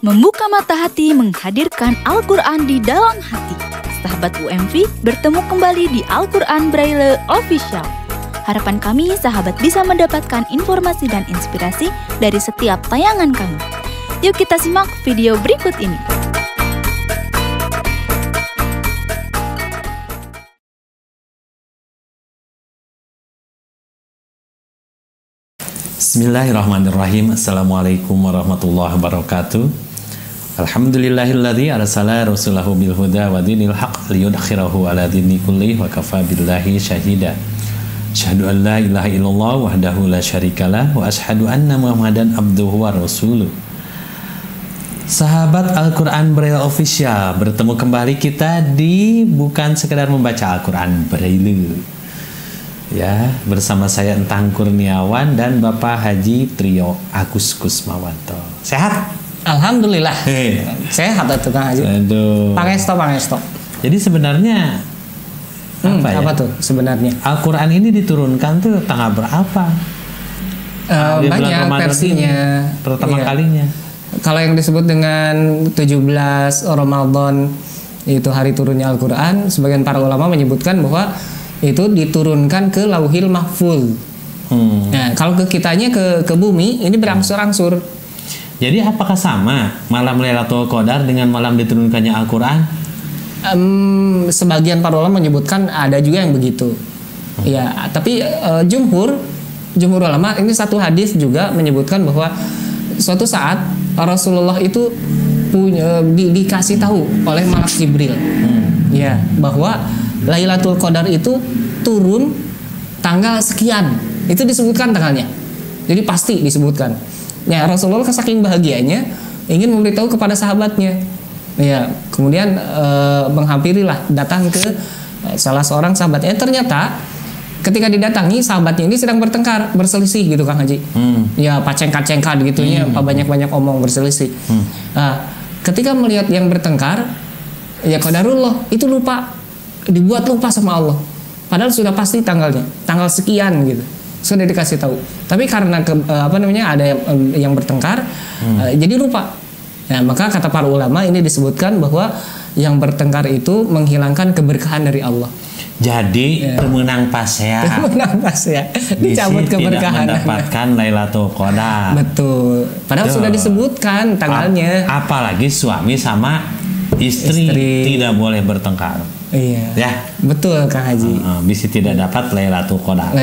Membuka mata hati menghadirkan Al-Quran di dalam hati. Sahabat UMV bertemu kembali di Al-Quran Braille Official. Harapan kami sahabat bisa mendapatkan informasi dan inspirasi dari setiap tayangan kami. Yuk kita simak video berikut ini. Bismillahirrahmanirrahim. Assalamualaikum warahmatullahi wabarakatuh. Alhamdulillahilladzi arsala rasulahu bil huda wa dinil haqq liyudkhirahu ala dini kulli wa kafa billahi syahida. Asyhadu an la ilaha illallah wahdahu la syarikalah wa asyhadu anna Muhammadan abduhu wa rasuluh. Sahabat Al-Quran Braille Official, bertemu kembali kita di bukan sekedar membaca Al-Quran Braille. Ya, bersama saya Entang Kurniawan dan Bapak Haji Trio Agus Kusmawanto. Sehat? Alhamdulillah. Sehat atau Kang Haji? Aduh. Pangesto. Jadi sebenarnya apa tuh sebenarnya? Al-Quran ini diturunkan tuh tanggal berapa? Banyak versinya. Pertama kalinya. Kalau yang disebut dengan 17 Ramadan itu hari turunnya Al-Quran, sebagian para ulama menyebutkan bahwa itu diturunkan ke Lauhil Mahfuz. Nah, kalau ke kitanya ke bumi ini berangsur-angsur. Jadi apakah sama malam Lailatul Qadar dengan malam diturunkannya Al-Quran? Sebagian para ulama menyebutkan ada juga yang begitu. Ya, tapi jumhur ulama ini satu hadis juga menyebutkan bahwa suatu saat Rasulullah itu dikasih tahu oleh Malak Jibril, ya, bahwa Lailatul Qadar itu turun tanggal sekian. Itu disebutkan tanggalnya. Jadi pasti disebutkan. Ya, Rasulullah saking bahagianya ingin memberitahu kepada sahabatnya. Ya, kemudian menghampirilah, datang ke salah seorang sahabatnya. Ternyata ketika didatangi sahabatnya ini sedang bertengkar, berselisih gitu Kang Haji. Ya, paceng-kacengkan gitunya, banyak-banyak omong berselisih. Nah, ketika melihat yang bertengkar, ya qadarullah itu dibuat lupa sama Allah. Padahal sudah pasti tanggalnya, tanggal sekian gitu. Sudah dikasih tahu. Tapi karena ada yang bertengkar, jadi lupa. Nah, maka kata para ulama ini disebutkan bahwa yang bertengkar itu menghilangkan keberkahan dari Allah. Jadi pemenang pas ya. Dicabut keberkahan. Tidak mendapatkan Lailatul Qadar. Betul. Padahal sudah disebutkan tanggalnya. Apalagi suami sama istri tidak boleh bertengkar. Iya. Ya. Betul Kang Haji. Bisa tidak dapat Lailatul Qadar.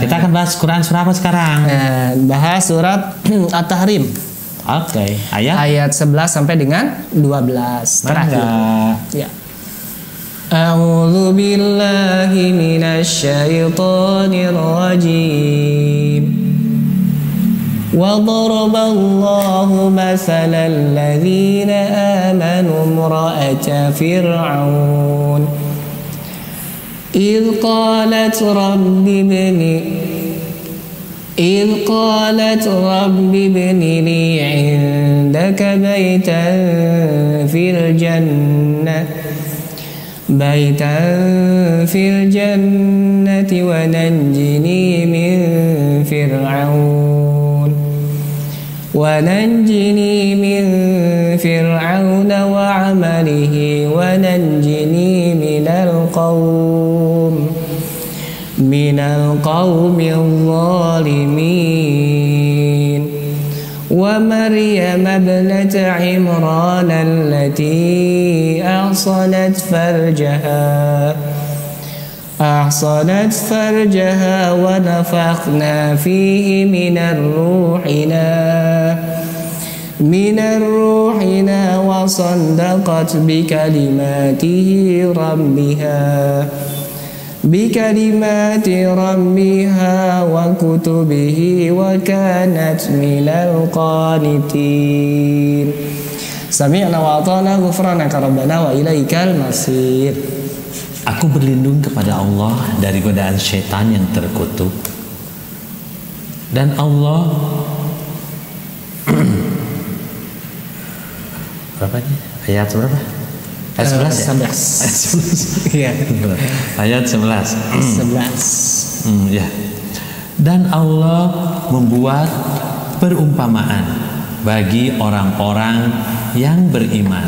Kita akan bahas Quran surah apa sekarang? Bahas surat At-Tahrim. Oke. Ayat 11 sampai dengan 12 terakhir. Ya. A'udzu billahi minasy syaithanir rajim. وضرب الله مثلا الذين آمنوا امرأة فرعون إذ قالت رب ابن لي عندك بيتا في الجنة ونجني من فرعون وعمله ونجني من القوم الظالمين ومريم ابنة عمران التي أحصنت فرجها ونفخنا فيه من روحنا وصدقت بكلمات ربها وكتبه وكانت من القانتين سمعنا وأطعنا غفرانك ربنا وإليك المصير. Aku berlindung kepada Allah dari godaan syaitan yang terkutuk. Dan Allah ayat berapa? Ayat 11 ya? 11. Ayat 11. Ya. Dan Allah membuat perumpamaan bagi orang-orang yang beriman,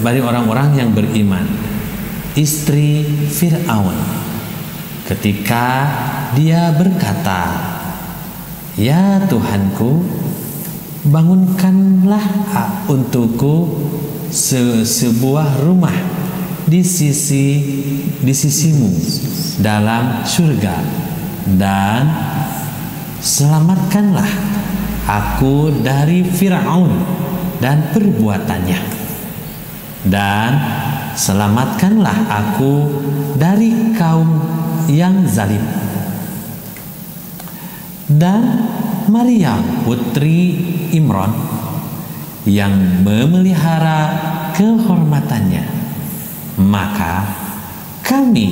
bagi orang-orang yang beriman, istri Fir'aun, ketika dia berkata, "Ya Tuhanku, bangunkanlah untukku sebuah rumah di sisimu dalam surga, dan selamatkanlah aku dari Fir'aun dan perbuatannya, dan selamatkanlah aku dari kaum yang zalim." Dan Maryam putri Imran yang memelihara kehormatannya, maka kami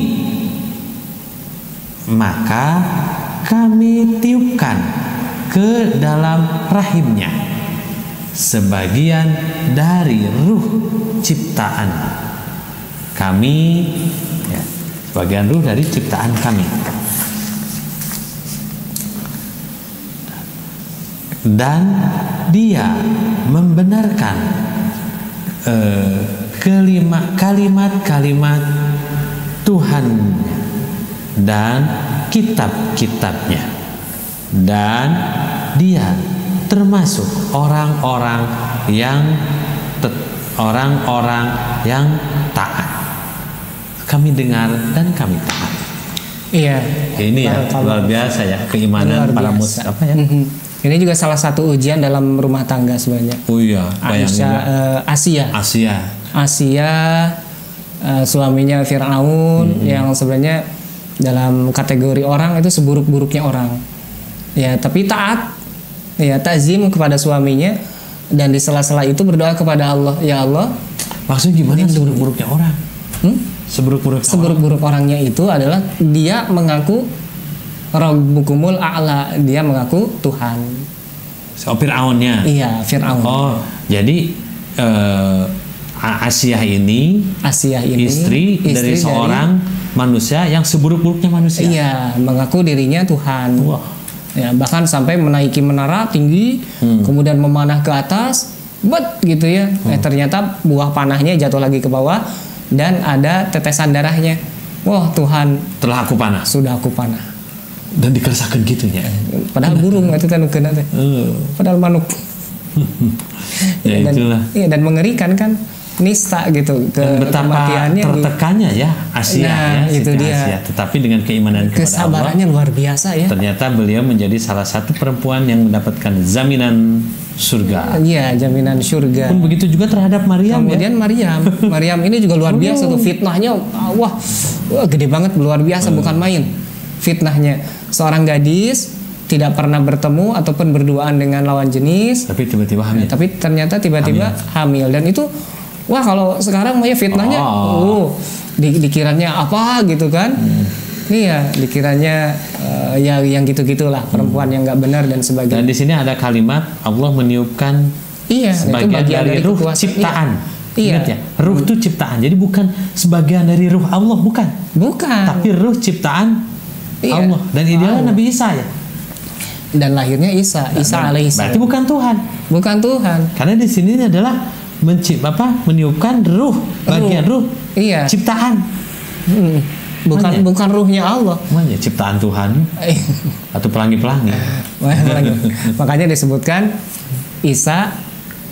tiupkan ke dalam rahimnya sebagian dari ruh ciptaan kami, ya, sebagian ruh dari ciptaan kami, dan dia membenarkan kalimat-kalimat Tuhan dan kitab-kitabnya, dan dia termasuk orang-orang yang taat. Kami dengar dan kami taat. Iya. Ini ya luar biasa ya keimanan para muslim apa ya. Ini juga salah satu ujian dalam rumah tangga sebenarnya. Oh iya, Asia, suaminya Fir'aun yang sebenarnya dalam kategori orang itu seburuk-buruknya orang. Ya, tapi taat, ya ta'zim kepada suaminya, dan di sela-sela itu berdoa kepada Allah, ya Allah. Maksudnya gimana seburuk-buruknya orang? Seburuk-buruk orangnya itu adalah dia mengaku Rabbukumul A'la, dia mengaku Tuhan. Fir'aunnya. Iya, Fir'aun. Oh, jadi Asia ini istri dari seorang manusia yang seburuk-buruknya manusia. Iya, mengaku dirinya Tuhan. Wah. Ya, bahkan sampai menaiki menara tinggi, kemudian memanah ke atas, gitu ya. Ternyata buah panahnya jatuh lagi ke bawah dan ada tetesan darahnya. Wah, Tuhan, telah aku panah. Sudah aku panah. Dan dikeresakan gitunya. Padahal burung itu kan kena teh. Padahal manuk. Ya itulah. Iya, dan mengerikan kan, nista gitu dan betapa tertekannya ya Asia, nah, ya, itu dia. Asia. Tetapi dengan keimanan kepada kesabarannya Allah, luar biasa ya. Ternyata beliau menjadi salah satu perempuan yang mendapatkan jaminan surga. Iya, jaminan surga. Pun begitu juga terhadap Maryam. Kemudian ya? Maryam ini juga luar biasa tuh fitnahnya. Wah, gede banget, luar biasa, bukan main fitnahnya. Seorang gadis tidak pernah bertemu ataupun berduaan dengan lawan jenis, tapi tiba-tiba hamil. Tapi ternyata tiba-tiba hamil. Dan itu, wah, kalau sekarang ya fitnahnya, dikiranya apa gitu kan? Iya, dikiranya yang gitu-gitulah, perempuan yang nggak benar dan sebagainya. Dan di sini ada kalimat Allah meniupkan sebagian dari ruh ciptaan. Iya. Ingat ya, ruh itu ciptaan. Jadi bukan sebagian dari ruh Allah, bukan. Tapi ruh ciptaan Allah. Dan idealnya Nabi Isa ya. Dan lahirnya Isa alaihissalam. Berarti bukan Tuhan. Bukan Tuhan. Karena di sini adalah meniupkan ruh, bagian ruh ciptaan. Bukan ruhnya Allah. Makanya ciptaan Tuhan atau pelangi-pelangi. Makanya disebutkan Isa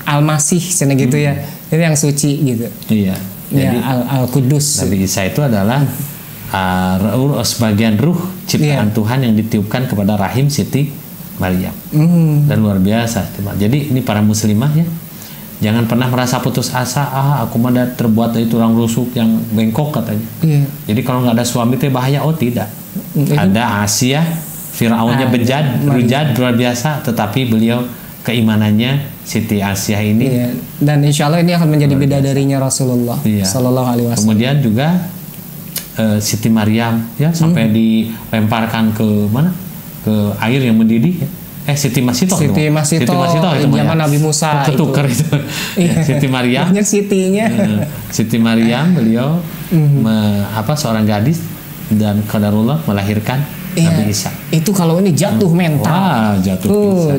Al-Masih, gitu ya. Itu yang suci gitu. Iya. Jadi Al-Qudus. Nabi Isa itu adalah sebagian ruh ciptaan Tuhan yang ditiupkan kepada rahim Siti Maryam. Dan luar biasa. Jadi ini para muslimah ya, jangan pernah merasa putus asa. Aku mah terbuat dari tulang rusuk yang bengkok katanya. Jadi kalau nggak ada suami itu bahaya. Oh tidak. Ada Asia, Fir'aunnya bejat, luar biasa. Tetapi beliau keimanannya Siti Asia ini. Dan insya Allah ini akan menjadi bidadarinya Rasulullah Sallallahu Alaihi Wasallam. Kemudian juga Siti Maryam ya sampai dilemparkan ke mana? Ke air yang mendidih ya. Siti Masito zaman Nabi Musa ketukar itu. Siti Maryam. Banyak Sitinya. Siti Maryam beliau seorang gadis dan qadarullah melahirkan Nabi Isa. Itu kalau ini jatuh mental. Wah, jatuh bisa.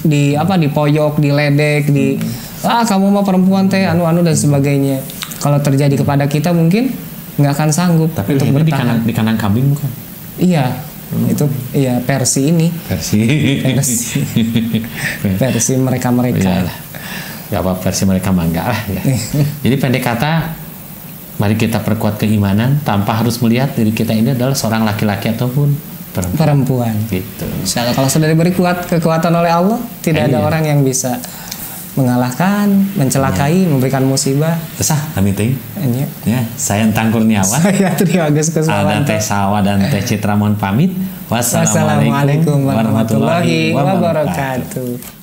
Di apa, dipoyok, diledek, kamu mah perempuan teh, anu dan sebagainya. Kalau terjadi kepada kita mungkin nggak akan sanggup. Tapi untuk bertahan. di kanan kambing bukan? Iya. Itu iya versi ini. Versi mereka. Iyalah. Ya apa versi mereka mah enggak lah ya. Jadi pendek kata, mari kita perkuat keimanan tanpa harus melihat diri kita ini adalah seorang laki-laki ataupun perempuan. Gitu. Insyaallah kalau sudah diberi kekuatan oleh Allah, tidak ada orang yang bisa mengalahkan, mencelakai, memberikan musibah. Besar kami teh. Ya, saya Entang Kurniawan. Saya Trio Agus Kusmawanto. Dan Teh Sawa dan Teh Citra mohon pamit. Wassalamualaikum warahmatullahi wabarakatuh.